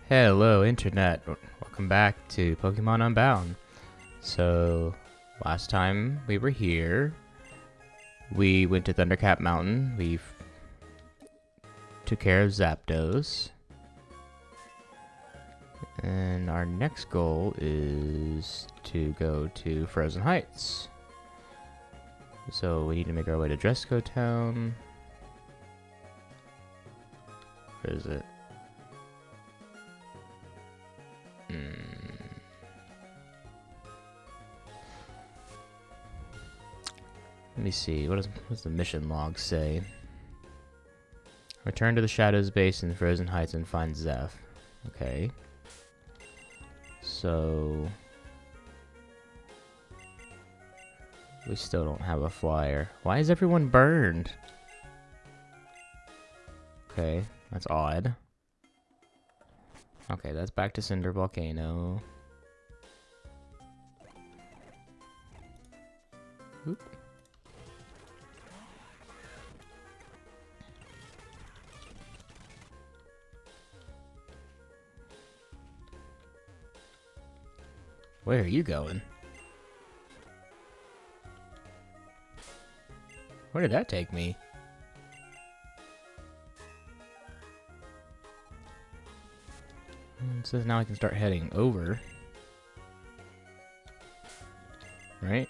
Hello, Internet. Welcome back to Pokemon Unbound. So, last time we were here, we went to Thundercap Mountain. We took care of Zapdos. And our next goal is to go to Frozen Heights. So, we need to make our way to Dresco Town. Where is it? Let me see. What does the mission log say? Return to the Shadows base in Frozen Heights and find Zeph. Okay. So we still don't have a flyer. Why is everyone burned? Okay, that's odd. Okay, that's back to Cinder Volcano. Oop. Where are you going? Where did that take me? It says now I can start heading over. Right?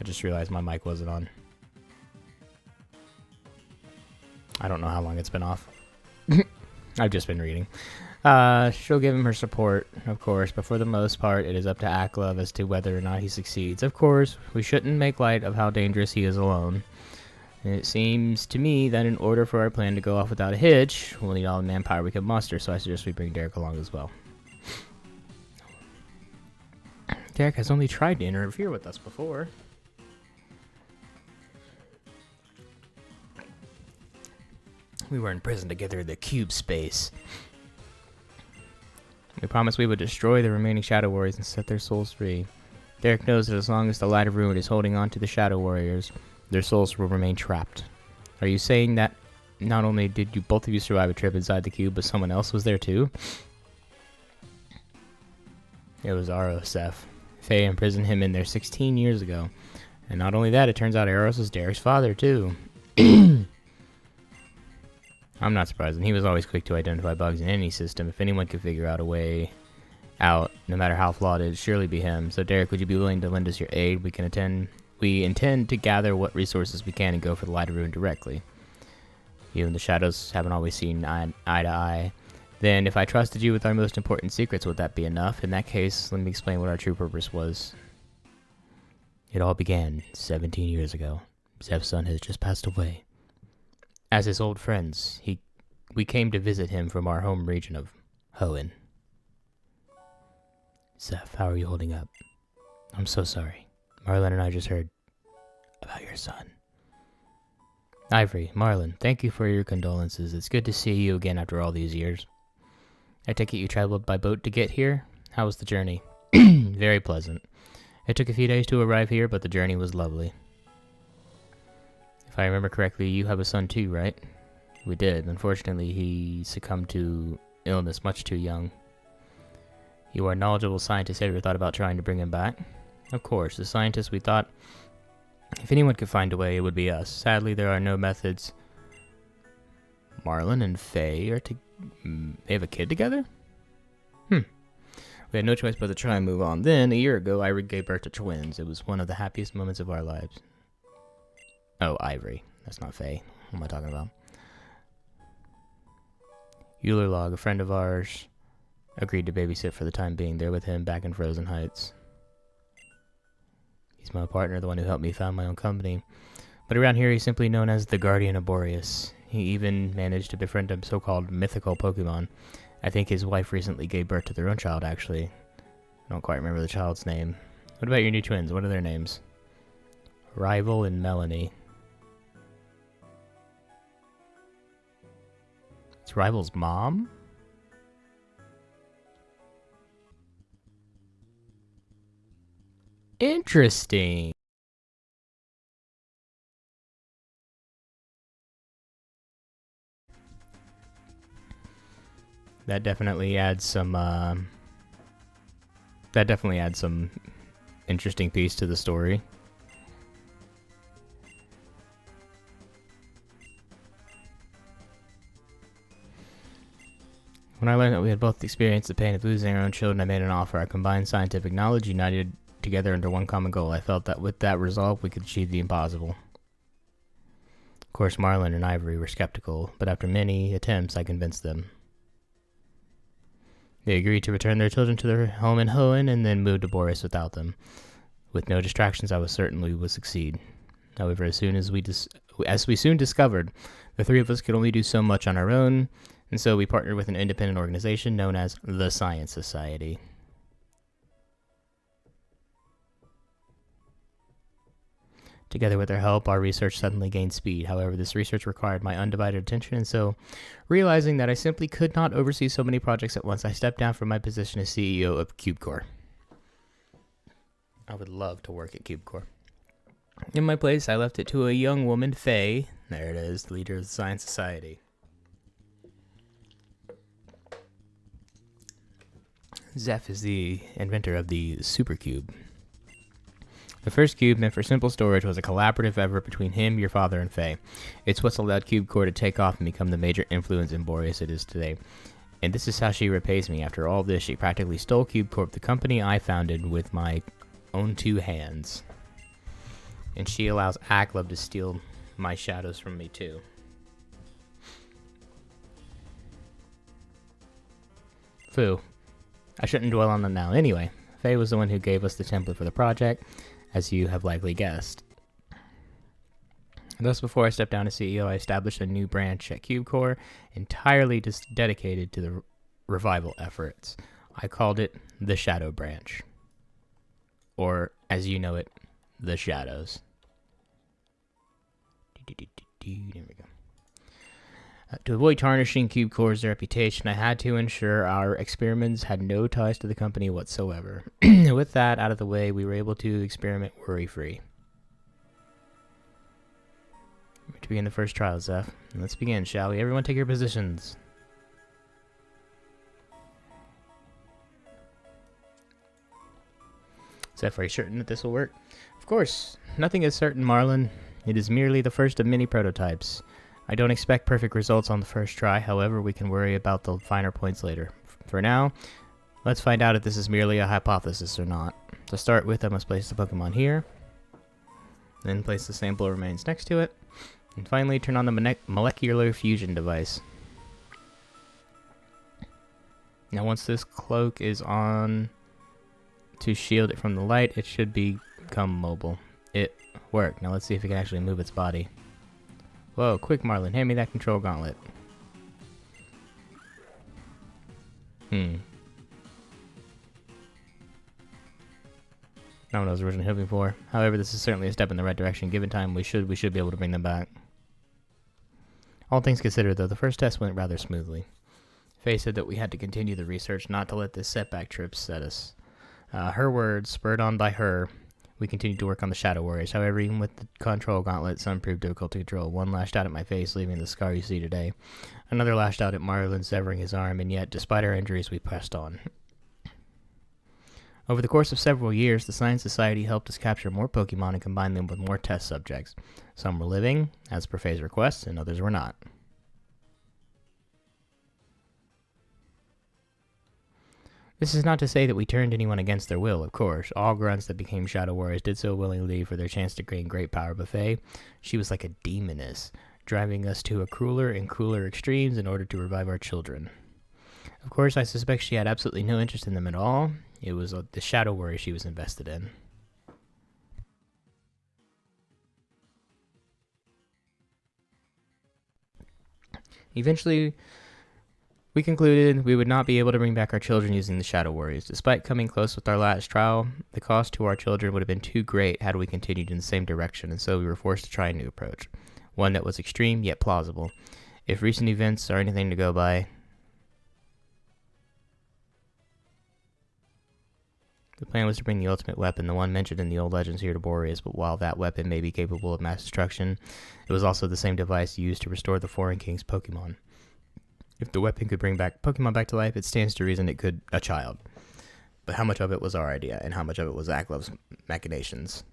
I just realized my mic wasn't on. I don't know how long it's been off. I've just been reading. She'll give him her support, of course, but for the most part, it is up to Aklov as to whether or not he succeeds. Of course, we shouldn't make light of how dangerous he is alone. And it seems to me that in order for our plan to go off without a hitch, we'll need all the manpower we can muster, so I suggest we bring Derek along as well. Derek has only tried to interfere with us before. We were in prison together in the cube space. We promised we would destroy the remaining Shadow Warriors and set their souls free. Derek knows that as long as the Light of Ruin is holding on to the Shadow Warriors, their souls will remain trapped. Are you saying that not only did you both of you survive a trip inside the cube, but someone else was there too? It was Arosef. Faye imprisoned him in there 16 years ago. And not only that, it turns out Eros was Derek's father too. I'm not surprised, and he was always quick to identify bugs in any system. If anyone could figure out a way out, no matter how flawed it'd surely be him. So Derek, would you be willing to lend us your aid? We intend to gather what resources we can and go for the Light of Ruin directly. You and the Shadows haven't always seen eye to eye. Then, if I trusted you with our most important secrets, would that be enough? In that case, let me explain what our true purpose was. It all began 17 years ago. Zev's son has just passed away. As his old friends, we came to visit him from our home region of Hoenn. Zev, how are you holding up? I'm so sorry. Marlon and I just heard about your son. Ivory, Marlon, thank you for your condolences. It's good to see you again after all these years. I take it you traveled by boat to get here? How was the journey? Very pleasant. It took a few days to arrive here, but the journey was lovely. If I remember correctly, you have a son too, right? We did. Unfortunately, he succumbed to illness much too young. You are a knowledgeable scientist. Have you ever thought about trying to bring him back? Of course. The scientists, we thought if anyone could find a way, it would be us. Sadly, there are no methods. Marlon and Faye are they have a kid together? We had no choice but to try and move on. Then, a year ago, Ivory gave birth to twins. It was one of the happiest moments of our lives. Oh, Ivory. That's not Faye. What am I talking about? Euler Log, a friend of ours, agreed to babysit for the time being. There with him back in Frozen Heights. He's my partner, the one who helped me found my own company. But around here, he's simply known as the Guardian of Boreas. He even managed to befriend a so-called mythical Pokemon. I think his wife recently gave birth to their own child, actually. I don't quite remember the child's name. What about your new twins? What are their names? Rival and Melanie. It's Rival's mom? Interesting. That definitely adds some interesting piece to the story. When I learned that we had both experienced the pain of losing our own children, I made an offer. Our combined scientific knowledge united together under one common goal. I felt that with that resolve, we could achieve the impossible. Of course, Marlon and Ivory were skeptical, but after many attempts, I convinced them. They agreed to return their children to their home in Hoenn and then move to Boreas without them. With no distractions, I was certain we would succeed. However, as we soon discovered, the three of us could only do so much on our own, and so we partnered with an independent organization known as the Science Society. Together with their help, our research suddenly gained speed. However, this research required my undivided attention, and so, realizing that I simply could not oversee so many projects at once, I stepped down from my position as CEO of CubeCore. I would love to work at CubeCore. In my place, I left it to a young woman, Faye. There it is, the leader of the Science Society. Zeph is the inventor of the Supercube. The first cube, meant for simple storage, was a collaborative effort between him, your father, and Faye. It's what's allowed CubeCore to take off and become the major influence in Boreas it is today. And this is how she repays me. After all this, she practically stole CubeCore, the company I founded, with my own two hands. And she allows Aklov to steal my shadows from me too. Fu. I shouldn't dwell on them now. Anyway, Faye was the one who gave us the template for the project, as you have likely guessed. Thus, before I stepped down as CEO, I established a new branch at CubeCore, entirely dedicated to the revival efforts. I called it the Shadow Branch. Or, as you know it, the Shadows. There we go. To avoid tarnishing CubeCore's reputation, I had to ensure our experiments had no ties to the company whatsoever. With that out of the way, we were able to experiment worry-free. To begin the first trial, Zeph. Let's begin, shall we? Everyone take your positions. Zeph, are you certain that this will work? Of course. Nothing is certain, Marlon. It is merely the first of many prototypes. I don't expect perfect results on the first try, however, we can worry about the finer points later. For now, let's find out if this is merely a hypothesis or not. To start with, I must place the Pokemon here. Then place the sample remains next to it. And finally, turn on the molecular fusion device. Now, once this cloak is on to shield it from the light, it should become mobile. It worked. Now, let's see if it can actually move its body. Whoa, quick, Marlon. Hand me that control gauntlet. Not what I was originally hoping for. However, this is certainly a step in the right direction. Given time, we should be able to bring them back. All things considered, though, the first test went rather smoothly. Faye said that we had to continue the research, not to let this setback trip set us. Her words, spurred on by her, we continued to work on the Shadow Warriors. However, even with the control gauntlet, some proved difficult to control. One lashed out at my face, leaving the scar you see today. Another lashed out at Marlon, severing his arm, and yet, despite our injuries, we pressed on. Over the course of several years, the Science Society helped us capture more Pokemon and combine them with more test subjects. Some were living, as per Faye's request, and others were not. This is not to say that we turned anyone against their will, of course. All grunts that became Shadow Warriors did so willingly for their chance to gain great power, but Faye, she was like a demoness, driving us to a crueler and crueler extremes in order to revive our children. Of course, I suspect she had absolutely no interest in them at all. It was the Shadow Warrior she was invested in. Eventually, we concluded we would not be able to bring back our children using the Shadow Warriors. Despite coming close with our last trial, the cost to our children would have been too great had we continued in the same direction, and so we were forced to try a new approach. One that was extreme, yet plausible. If recent events are anything to go by, the plan was to bring the ultimate weapon, the one mentioned in the old legends here to Boreas, but while that weapon may be capable of mass destruction, it was also the same device used to restore the Foreign King's Pokemon. If the weapon could bring back Pokemon back to life, it stands to reason it could a child. But how much of it was our idea, and how much of it was Aklov's machinations?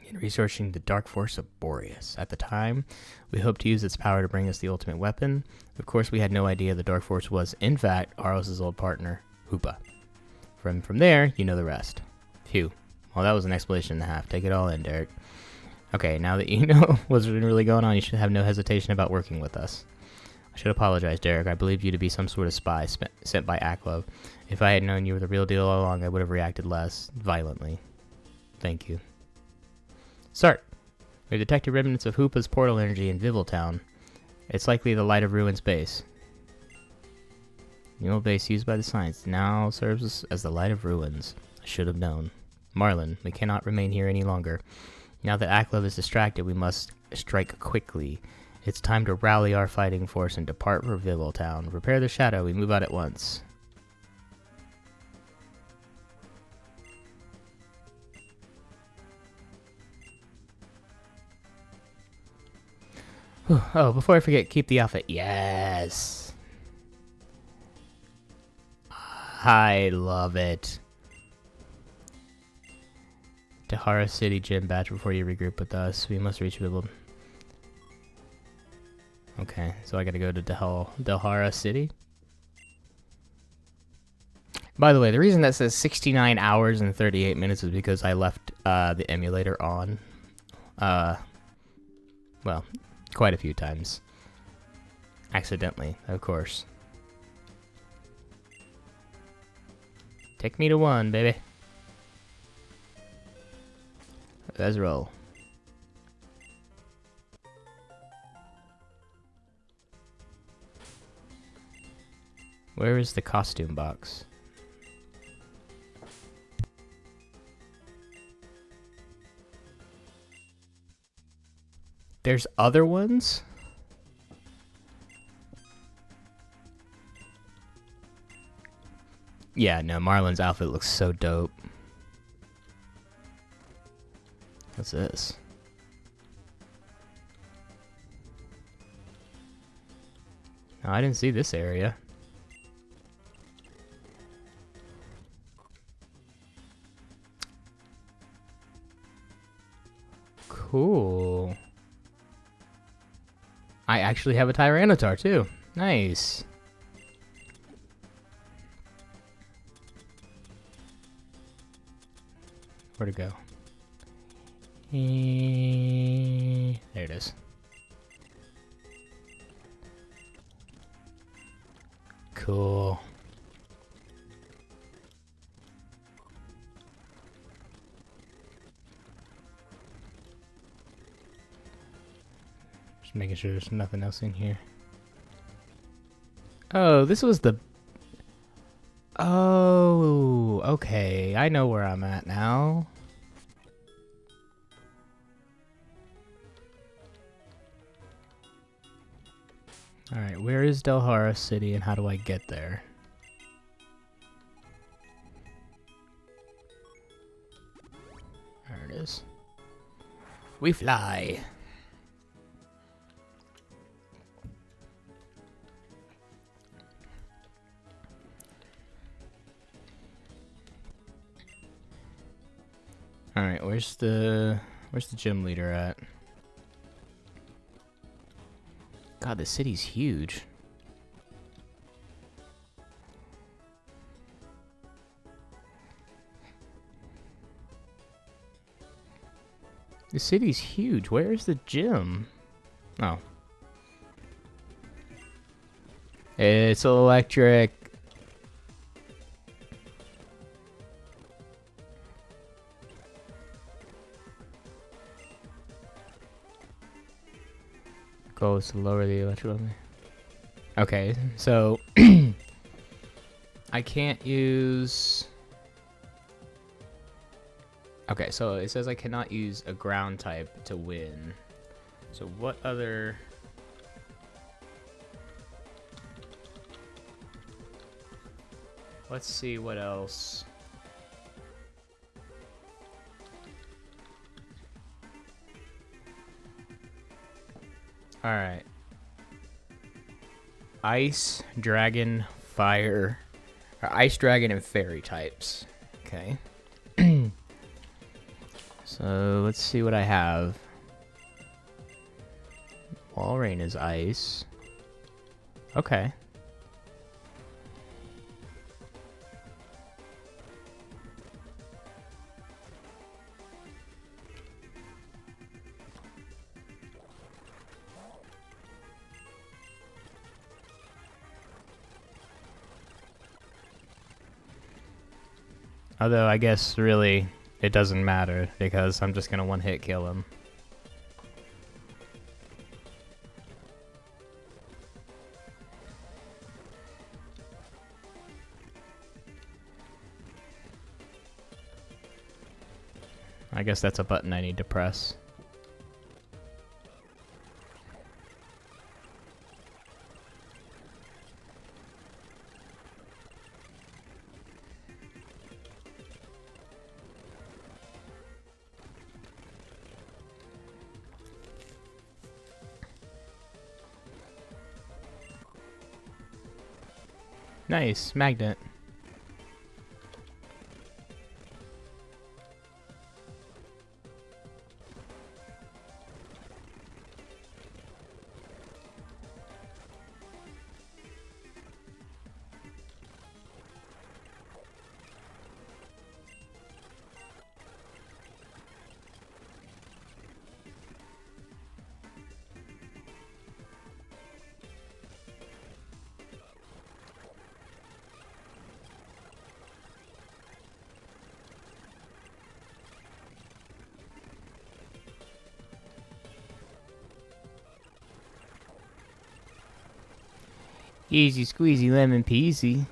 In researching the dark force of Boreas. At the time, we hoped to use its power to bring us the ultimate weapon. Of course, we had no idea the dark force was, in fact, Aros' old partner, Hoopa. From there, you know the rest. Phew. Well, that was an explanation and a half. Take it all in, Derek. Okay, now that you know what's really going on, you should have no hesitation about working with us. I should apologize, Derek. I believed you to be some sort of spy sent by Aklov. If I had known you were the real deal all along, I would have reacted less violently. Thank you. Start. We've detected remnants of Hoopa's portal energy in Viviltown. It's likely the Light of Ruin's base. The old base used by the Science now serves us as the Light of Ruins. I should have known. Marlon, we cannot remain here any longer. Now that Aklov is distracted, we must strike quickly. It's time to rally our fighting force and depart for Viviltown. Prepare the Shadow. We move out at once. Whew. Oh, before I forget, keep the outfit. Yes! I love it. Tahara City gym badge before you regroup with us. We must reach Viviltown. Okay, so I gotta go to Delhara City. By the way, the reason that says 69 hours and 38 minutes is because I left the emulator on. Well, quite a few times. Accidentally, of course. Take me to 1, baby. Let's roll. Where is the costume box? There's other ones? Yeah, no, Marlon's outfit looks so dope. What's this? Oh, I didn't see this area. Cool. I actually have a Tyranitar too. Nice. Where'd it go? There it is. Cool. Just making sure there's nothing else in here. Oh, this was the... Oh, okay. I know where I'm at now. Alright, where is Delhara City and how do I get there? There it is. We fly. Alright, where's the gym leader at? God, the city's huge. The city's huge. Where's the gym? Oh. It's electric. Goes to lower the electrical. Okay, so I can't use... Okay, so it says I cannot use a ground type to win. So what other... Let's see what else. Alright. Ice, dragon, fire. Or ice, dragon, and fairy types. Okay. So let's see what I have. Walrein is ice. Okay. Although I guess really it doesn't matter because I'm just gonna one-hit kill him. I guess that's a button I need to press. Nice, magnet. Easy squeezy lemon peasy.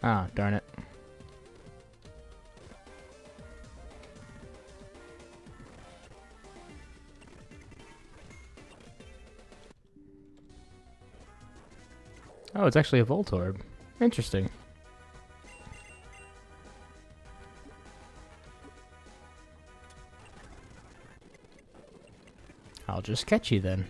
Ah, darn it. Oh, it's actually a Voltorb. Interesting. I'll just catch you then.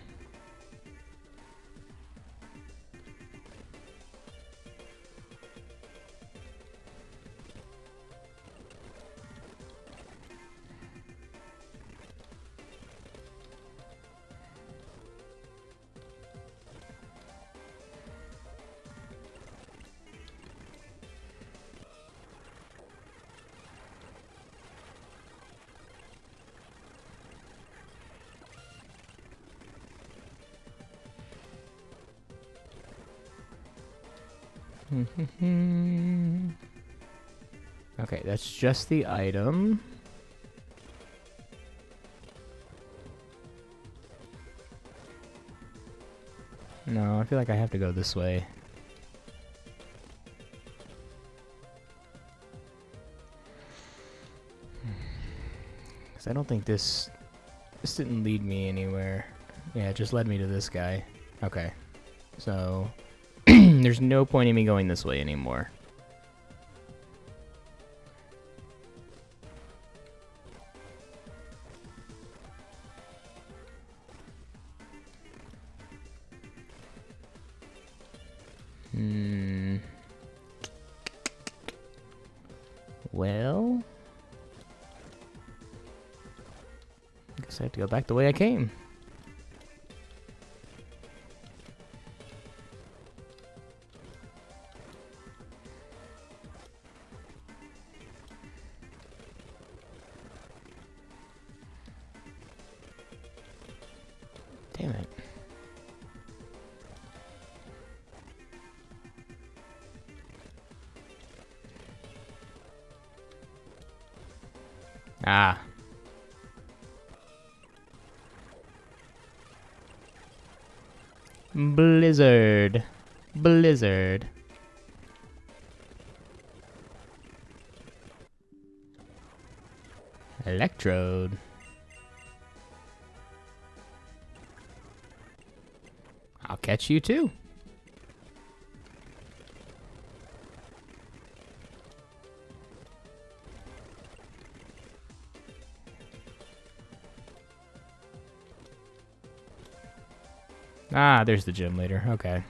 Okay, that's just the item. No, I feel like I have to go this way. Because I don't think this didn't lead me anywhere. Yeah, it just led me to this guy. Okay. So there's no point in me going this way anymore. Well, I guess I have to go back the way I came. Damn it. Ah. Blizzard. Blizzard. Electrode. I'll catch you too. Ah, there's the gym leader. Okay.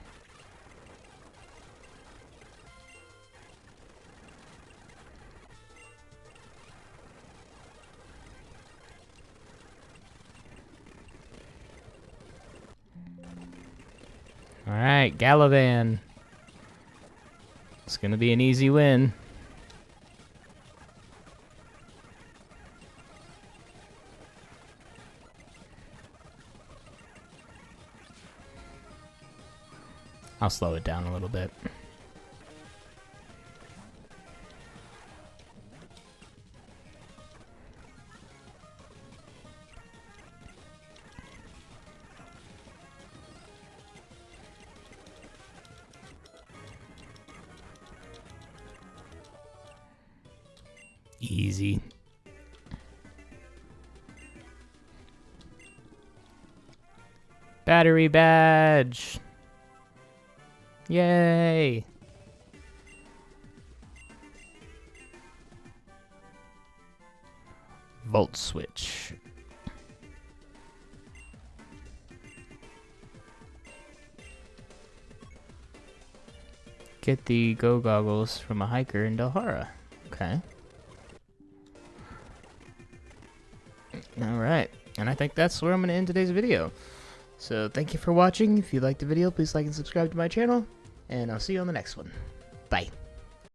Alright, Galavan. It's gonna be an easy win. I'll slow it down a little bit. Easy. Battery badge. Yay. Volt switch. Get the go goggles from a hiker in Delhara. Okay. Alright, and I think that's where I'm going to end today's video. So thank you for watching. If you liked the video, please like and subscribe to my channel, and I'll see you on the next one. Bye.